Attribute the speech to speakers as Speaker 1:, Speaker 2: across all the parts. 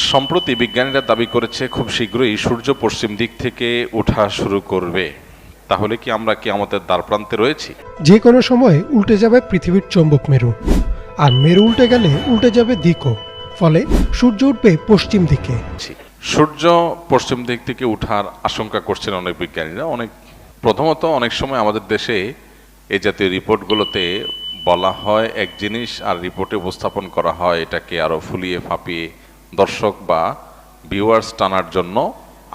Speaker 1: সম্প্রতি বিজ্ঞানীরা দাবি করেছে খুব শীঘ্রই সূর্য পশ্চিম দিক থেকে ওঠা শুরু করবে। তাহলে কি আমরা কিয়ামতের দ্বারপ্রান্তে রয়েছি?
Speaker 2: যে কোনো সময় উল্টে যাবে পৃথিবীর চৌম্বক মেরু, আর মেরু উল্টে গেলে উল্টে যাবে দিকও। ফলে সূর্য উঠবে পশ্চিম দিকে।
Speaker 1: সূর্য পশ্চিম দিক থেকে ওঠার আশঙ্কা করছেন অনেক বিজ্ঞানীরা। প্রথমত অনেক সময় আমাদের দেশে এই জাতীয় রিপোর্টগুলোতে বলা হয় এক জিনিস, আর রিপোর্টে উপস্থাপন করা হয় এটাকে আরো ফুলিয়ে ফাঁপিয়ে দর্শক বা ভিউয়ার্স টানার জন্য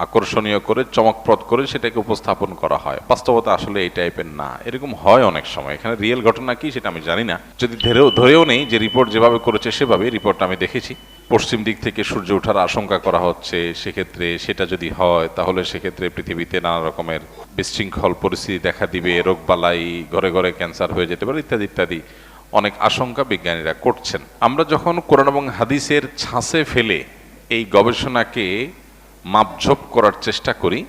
Speaker 1: আকর্ষণীয় করে চমকপ্রদ করে সেটাকে উপস্থাপন করা হয়। বাস্তবতা আসলে এই টাইপের না, এরকম হয় অনেক সময়। এখানে রিয়েল ঘটনা কি সেটা আমি জানি না, যদি ধরেও নেই যে রিপোর্ট যেভাবে করেছে সেভাবে রিপোর্টটা আমি দেখেছি। পশ্চিম দিক থেকে সূর্য ওঠার আশঙ্কা করা হচ্ছে, সেক্ষেত্রে সেটা যদি হয় তাহলে সেক্ষেত্রে পৃথিবীতে নানা রকমের বিশৃঙ্খল পরিস্থিতি দেখা দিবে, রোগবালাই, ঘরে ঘরে ক্যান্সার হয়ে যেতে পারে, ইত্যাদি ইত্যাদি অনেক আশঙ্কা বিজ্ঞানীরা করছেন। আমরা যখন কোরআন এবং হাদিসের ছাঁচে ফেলে এই গবেষণাকে মাপঝোপ করার চেষ্টা করি,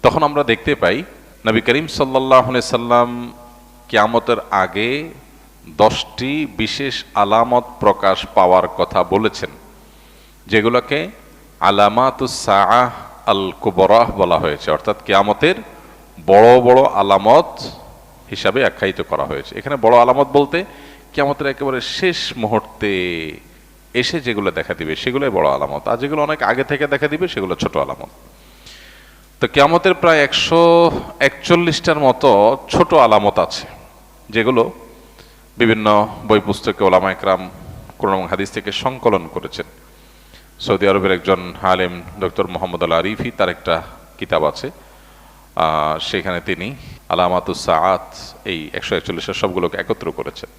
Speaker 1: তখন আমরা দেখতে পাই নবী করিম সাল্লাল্লাহু আলাইহি সাল্লাম কিয়ামতের আগে 10টি বিশেষ আলামত প্রকাশ পাওয়ার কথা বলেছেন, যেগুলোকে আলামাতুস সাআহ আল কুবরাহ বলা হয়েছে, অর্থাৎ কিয়ামতের বড় বড় আলামত হিসাবে আখ্যায়িত করা হয়েছে। এখানে বড় আলামত বলতে কিয়ামতের একেবারে শেষ মুহূর্তে এসে যেগুলো দেখা দিবে সেগুলোই বড় আলামত, আর যেগুলো অনেক আগে থেকে দেখা দিবে সেগুলো ছোট আলামত। তো কিয়ামতের প্রায় 141টার মতো ছোট আলামত আছে, যেগুলো বিভিন্ন বই পুস্তকে ওলামায়ে কেরাম কোরআন এবং হাদিস থেকে সংকলন করেছেন। সৌদি আরবের একজন আলেম ডক্টর মোহাম্মদ আল আরিফি, তার একটা কিতাব আছে, সেখানে তিনি আলামাতুস সাআত এই 141 সবগুলোকে একত্র করেছেন।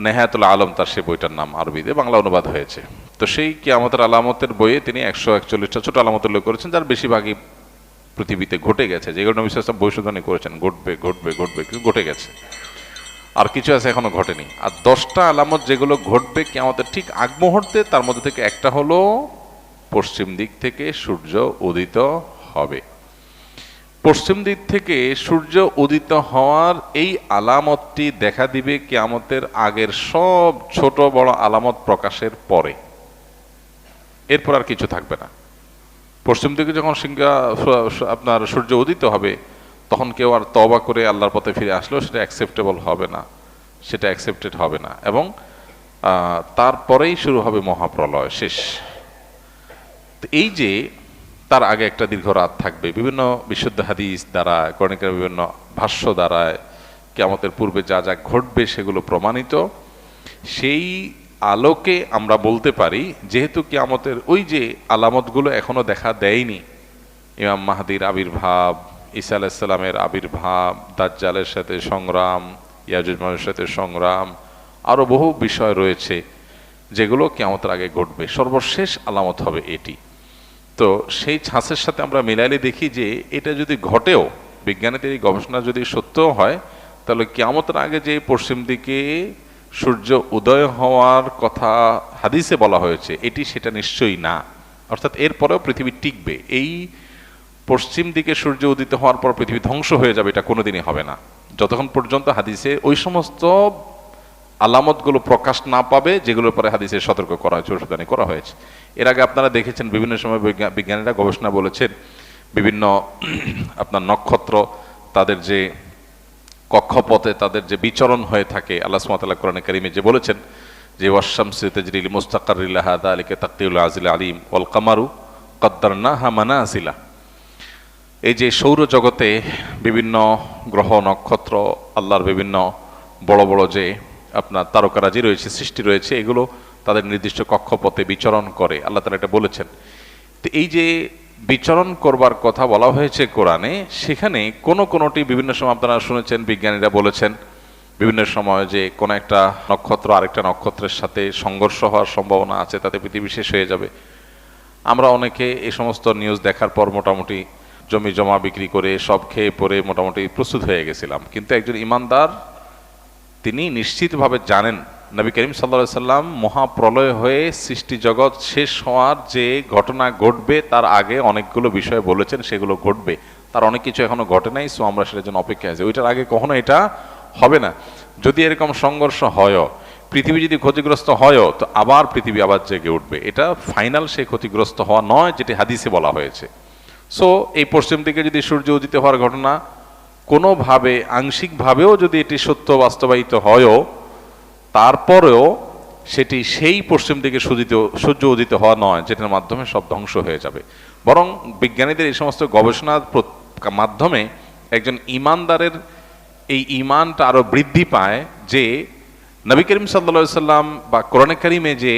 Speaker 1: নেহায়াতুল আলম তার সেই বইটার নাম, আরবিতে বাংলা অনুবাদ হয়েছে। তো সেই কিয়ামতের আলামতের বইয়ে তিনি 141টা ছোট আলামত উল্লেখ করেছেন, যার বেশিরভাগই পৃথিবীতে ঘটে গেছে, যেগুলো নবী সাল্লাল্লাহু আলাইহি ওয়াসাল্লাম ভবিষ্যদ্বাণী করেছেন ঘটবে ঘটবে ঘটবে, কিন্তু ঘটে গেছে। আর কিছু আছে এখনো ঘটেনি। আর 10টা আলামত যেগুলো ঘটবে কিয়ামতের ঠিক আগ মুহূর্তে, তার মধ্যে থেকে একটা হলো পশ্চিম দিক থেকে সূর্য উদিত হবে। পশ্চিম দিক থেকে সূর্য উদিত হওয়ার এই আলামতটি দেখা দিবে কিয়ামতের আগের সব ছোট বড় আলামত প্রকাশের পরে। এরপর আর কিছু থাকবে না। পশ্চিম দিকে যখন আপনার সূর্য উদিত হবে, তখন কেউ আর তওবা করে আল্লাহর পথে ফিরে আসলেও সেটা অ্যাকসেপ্টেবল হবে না, সেটা অ্যাকসেপ্টেড হবে না, এবং তারপরেই শুরু হবে মহাপ্রলয়, শেষ। এই যে তার আগে একটা দীর্ঘ রাত থাকবে, বিভিন্ন বিশুদ্ধ হাদিস দ্বারা, কোরআনের বিভিন্ন ভাষ্য দ্বারা কিয়ামতের পূর্বে যা যা ঘটবে সেগুলো প্রমাণিত। সেই আলোকে আমরা বলতে পারি, যেহেতু কিয়ামতের ওই যে আলামতগুলো এখনো দেখা দেয়নি, ইমাম মাহদির আবির্ভাব, ঈসা আলাইহিস সালামের আবির্ভাব, দাজ্জালের সাথে সংগ্রাম, ইয়াজুজ মাজুজের সাথে সংগ্রাম, আরো বহু বিষয় রয়েছে যেগুলো কিয়ামতের আগে ঘটবে। সর্বশেষ আলামত হবে এটি। তো সেই ছাঁচের সাথে আমরা মিলাইলে দেখি যে এটা যদি ঘটেও, বিজ্ঞানীদের এই গবেষণা যদি সত্যও হয়, তাহলে কিয়ামতের আগে যে পশ্চিম দিকে সূর্য উদয় হওয়ার কথা হাদিসে বলা হয়েছে, এটি সেটা নিশ্চয়ই না। অর্থাৎ এরপরেও পৃথিবী টিকবে। এই পশ্চিম দিকে সূর্য উদিত হওয়ার পর পৃথিবী ধ্বংস হয়ে যাবে, এটা কোনোদিনই হবে না, যতক্ষণ পর্যন্ত হাদিসে ওই সমস্ত আলামতগুলো প্রকাশ না পাবে যেগুলোর পরে হাদিসে সতর্ক করা হয়েছে, ভবিষ্যদ্বাণী করা হয়েছে। এর আগে আপনারা দেখেছেন বিভিন্ন সময় বিজ্ঞানীরা গবেষণা বলেছেন, বিভিন্ন আপনার নক্ষত্র তাদের যে কক্ষপথে তাদের যে বিচরণ হয়ে থাকে, আল্লাহ সুবহানাহু ওয়া তাআলা কোরআনে কারীমে যে বলেছেন যে ওয়াশ-শামসু তাজরি লিমুস্তাকাররিন লাহা যালিকা তাকদীরুল আজিল আলীম ওয়াল কামারু কদ্দারনাহা মানাজিলা। এই যে সৌরজগতে বিভিন্ন গ্রহ নক্ষত্র, আল্লাহর বিভিন্ন বড় বড় যে আপনার তারকারাজি রয়েছে, সৃষ্টি রয়েছে, এগুলো তাদের নির্দিষ্ট কক্ষপথে বিচরণ করে, আল্লাহ তাআলা এটা বলেছেন। তো এই যে বিচরণ করবার কথা বলা হয়েছে কোরআনে, সেখানে কোনোটি বিভিন্ন সময় আপনারা শুনেছেন বিজ্ঞানীরা বলেছেন বিভিন্ন সময় যে কোনো একটা নক্ষত্র আরেকটা নক্ষত্রের সাথে সংঘর্ষ হওয়ার সম্ভাবনা আছে, তাতে পৃথিবী শেষ হয়ে যাবে। আমরা অনেকে এই সমস্ত নিউজ দেখার পর মোটামুটি জমি জমা বিক্রি করে সব খেয়ে পরে মোটামুটি প্রস্তুত হয়ে গেছিলাম। কিন্তু একজন ইমানদার তিনি নিশ্চিতভাবে জানেন নবী করিম সাল্লাল্লাহু আলাইহি সাল্লাম মহাপ্রলয় হয়ে সৃষ্টি জগৎ শেষ হওয়ার যে ঘটনা ঘটবে তার আগে অনেকগুলো বিষয় বলেছেন, সেগুলো ঘটবে। তার অনেক কিছু এখনো ঘটে নাই, সো আমরা সেটার জন্য অপেক্ষায় আছি। ওইটার আগে কখনো এটা হবে না। যদি এরকম সংঘর্ষ হয়ও, পৃথিবী যদি ক্ষতিগ্রস্ত হয়ও তো আবার পৃথিবী আবার জেগে উঠবে, এটা ফাইনাল সেই ক্ষতিগ্রস্ত হওয়া নয় যেটি হাদিসে বলা হয়েছে। সো এই পশ্চিম দিকে যদি সূর্য উদিত হওয়ার ঘটনা কোনোভাবে আংশিকভাবেও যদি এটি সত্য বাস্তবায়িত হয়ও, তারপরেও সেটি সেই পশ্চিম দিকে সূর্য উদিত হওয়া নয় যেটার মাধ্যমে সব ধ্বংস হয়ে যাবে। বরং বিজ্ঞানীদের এই সমস্ত গবেষণার মাধ্যমে একজন ঈমানদারের এই ঈমানটা আরো বৃদ্ধি পায় যে নবী করিম সাল্লাল্লাহু সাল্লাম বা কোরআনে কারিমে যে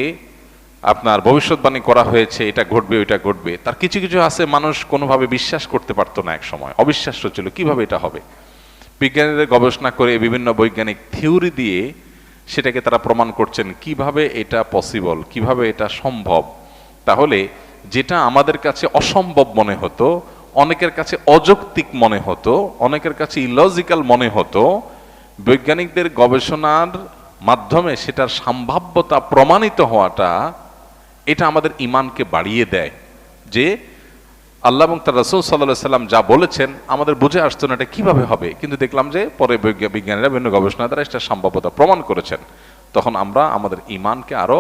Speaker 1: আপনার ভবিষ্যৎবাণী করা হয়েছে এটা ঘটবে ওইটা ঘটবে, তার কিছু কিছু আছে মানুষ কোনোভাবে বিশ্বাস করতে পারতো না, এক সময় অবিশ্বাস্য ছিল কিভাবে এটা হবে। বিজ্ঞানীদের গবেষণা করে বিভিন্ন বৈজ্ঞানিক থিওরি দিয়ে সেটাকে তারা প্রমাণ করছেন কিভাবে এটা পসিবল, কিভাবে এটা সম্ভব। তাহলে যেটা আমাদের কাছে অসম্ভব মনে হতো, অনেকের কাছে অযৌক্তিক মনে হতো, অনেকের কাছে ইলজিক্যাল মনে হতো, বৈজ্ঞানিকদের গবেষণার মাধ্যমে সেটার সম্ভাব্যতা প্রমাণিত হওয়াটা এটা আমাদের ঈমানকে বাড়িয়ে দেয় যে আল্লাহ এবং তার রাসূল সাল্লাল্লাহু আলাইহি সাল্লাম যা বলেছেন আমাদের বুঝে আসতো না এটা কিভাবে হবে, কিন্তু দেখলাম যে পরে বিজ্ঞানীরা বিভিন্ন গবেষণা দ্বারা এটা সম্ভাব্যতা প্রমাণ করেছেন। তখন আমরা আমাদের ঈমানকে আরো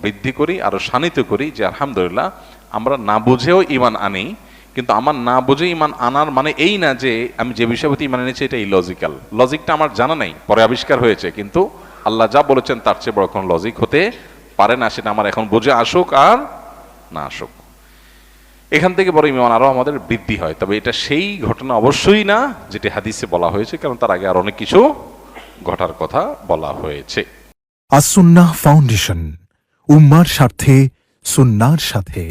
Speaker 1: বৃদ্ধি করি, আরো শানিত করি যে আলহামদুলিল্লাহ আমরা না বুঝেও ঈমান আনি। কিন্তু আমার না বুঝে ঈমান আনার মানে এই না যে আমি যে বিষয়ের প্রতি ঈমান এনেছি এটা ইলজিক্যাল, লজিকটা আমার জানা নাই, পরে আবিষ্কার হয়েছে, কিন্তু আল্লাহ যা বলেছেন তার চেয়ে বড় কোনো লজিক হতে পারে না, সেটা আমার এখন বুঝে আসুক আর না আসুক। এখান থেকে বড় ঈমান আরো আমাদের বৃদ্ধি হয়। তবে এটা সেই ঘটনা অবশ্যই না যেটি হাদিসে বলা হয়েছে, কারণ তার আগে আর অনেক কিছু ঘটার কথা বলা হয়েছে।
Speaker 3: আসুন্নাহ ফাউন্ডেশন, উম্মার স্বার্থে সুন্নাহর সাথে।